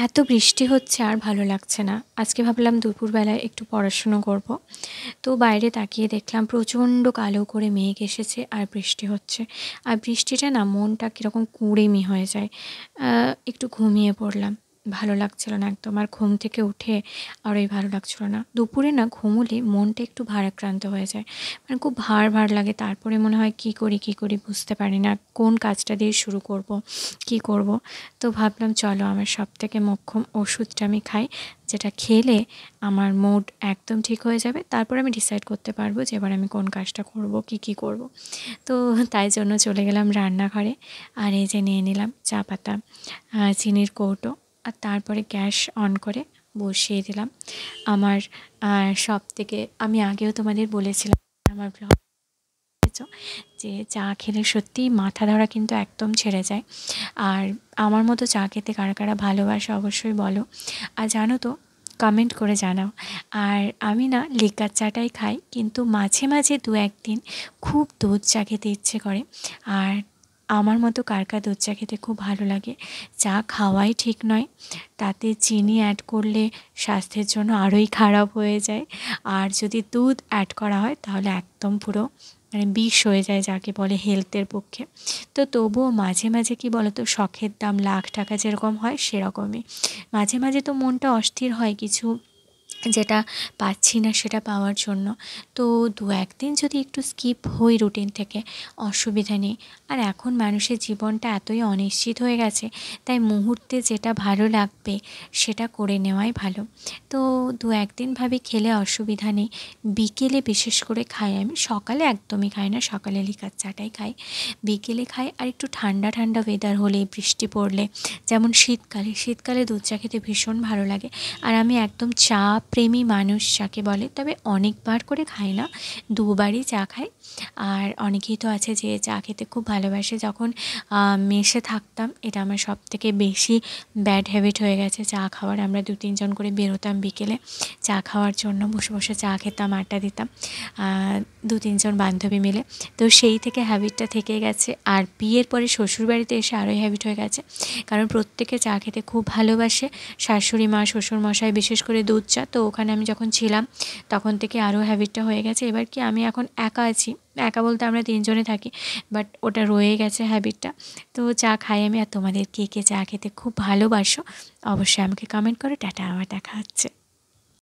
এত বৃষ্টি হচ্ছে আর ভালো লাগছে না। আজকে ভাবলাম দুপুরবেলায় একটু পড়াশুনো করব। তো বাইরে তাকিয়ে দেখলাম প্রচণ্ড কালো করে মেঘ এসেছে আর বৃষ্টি হচ্ছে। আর বৃষ্টিটা না মনটা কীরকম কুঁড়েমি হয়ে যায়। একটু ঘুমিয়ে পড়লাম। ভালো লাগছিল না একদম। আর ঘুম থেকে উঠে আরই ভালো লাগছিল না। দুপুরে না ঘুমোলে মনটা একটু ভারাক্রান্ত হয়ে যায়। মানে খুব ভার লাগে। তারপরে মনে হয় কী করি বুঝতে পারি না। কোন কাজটা দিয়ে শুরু করব, কী করব। তো ভাবলাম চলো আমার সবথেকে মোক্ষম ওষুধটা আমি খাই, যেটা খেলে আমার মুড একদম ঠিক হয়ে যাবে। তারপর আমি ডিসাইড করতে পারবো যে এবার আমি কোন কাজটা করব, কী করব। তো তাই জন্য চলে গেলাম রান্নাঘরে। আর এই যে নিয়ে নিলাম চা পাতা, চিনির কৌটো, আর তারপরে গ্যাস অন করে বসিয়ে দিলাম আমার সবথেকে, আমি আগেও তোমাদের বলেছিলাম আমার ব্লগ যে চা খেলে সত্যিই মাথা ধরা কিন্তু একদম ছেড়ে যায়। আর আমার মতো চা খেতে কারা কারা ভালোবাসে অবশ্যই বলো। আর জানো তো, কমেন্ট করে জানাও। আর আমি না লিকার চাটাই খাই, কিন্তু মাঝে মাঝে দু একদিন খুব দুধ চা খেতে ইচ্ছে করে। আর আমার মতো কার কার দুধ চা খেতে খুব ভালো লাগে। চা খাওয়াই ঠিক নয়, তাতে চিনি অ্যাড করলে স্বাস্থ্যের জন্য আরোই খারাপ হয়ে যায়। আর যদি দুধ অ্যাড করা হয় তাহলে একদম পুরো মানে বিষ হয়ে যায়, যাকে বলে হেলথের পক্ষে। তো তবুও মাঝে মাঝে কি বলো তো, শখের দাম লাখ টাকা যেরকম হয় সেরকমই। মাঝে মাঝে তো মনটা অস্থির হয় কিছু যেটা পাচ্ছি না সেটা পাওয়ার জন্য। তো দু একদিন যদি একটু স্কিপ হই রুটিন থেকে, অসুবিধা নেই। আর এখন মানুষের জীবনটা এতই অনিশ্চিত হয়ে গেছে, তাই মুহূর্তে যেটা ভালো লাগবে সেটা করে নেওয়াই ভালো। তো দু একদিন ভাবে খেলে অসুবিধা নেই। বিকেলে বিশেষ করে খাই আমি, সকালে একদমই খাই না, সকালে লিকার চাটাই খাই। বিকেলে খাই, আর একটু ঠান্ডা ঠান্ডা ওয়েদার হলে, বৃষ্টি পড়লে, যেমন শীতকালে দুধ চা খেতে ভীষণ ভালো লাগে। আর আমি একদম চা প্রেমী মানুষ যাকে বলে, তবে অনেকবার করে খাই না, দুবারই চা খাই। আর অনেকেই তো আছে যে চা খেতে খুব ভালোবাসে। যখন মেসে থাকতাম, এটা আমার সবথেকে বেশি ব্যাড হ্যাবিট হয়ে গেছে চা খাওয়ার। আমরা 2-3 জন করে বেরোতাম বিকেলে চা খাওয়ার জন্য, বসে বসে চা খেতাম, আড্ডা দিতাম 2-3 জন বান্ধবী মিলে। তো সেই থেকে হ্যাবিটটা থেকে গেছে। আর বিয়ের পরে শ্বশুরবাড়িতে এসে আরোই হ্যাবিট হয়ে গেছে, কারণ প্রত্যেকে চা খেতে খুব ভালোবাসে। শাশুড়ি মা, শ্বশুরমশাই, বিশেষ করে দুধ চা। তো ওখানে আমি যখন ছিলাম তখন থেকে আরও হ্যাবিটটা হয়ে গেছে। এবার কি আমি এখন একা আছি, একা বলতে আমরা 3 জনে থাকি, বাট ওটা রয়ে গেছে হ্যাবিটটা। তো চা খাই আমি। আর তোমাদের কে কে চা খেতে খুব ভালোবাসো অবশ্যই আমাকে কমেন্ট করো। টাটা, আবার দেখা হচ্ছে।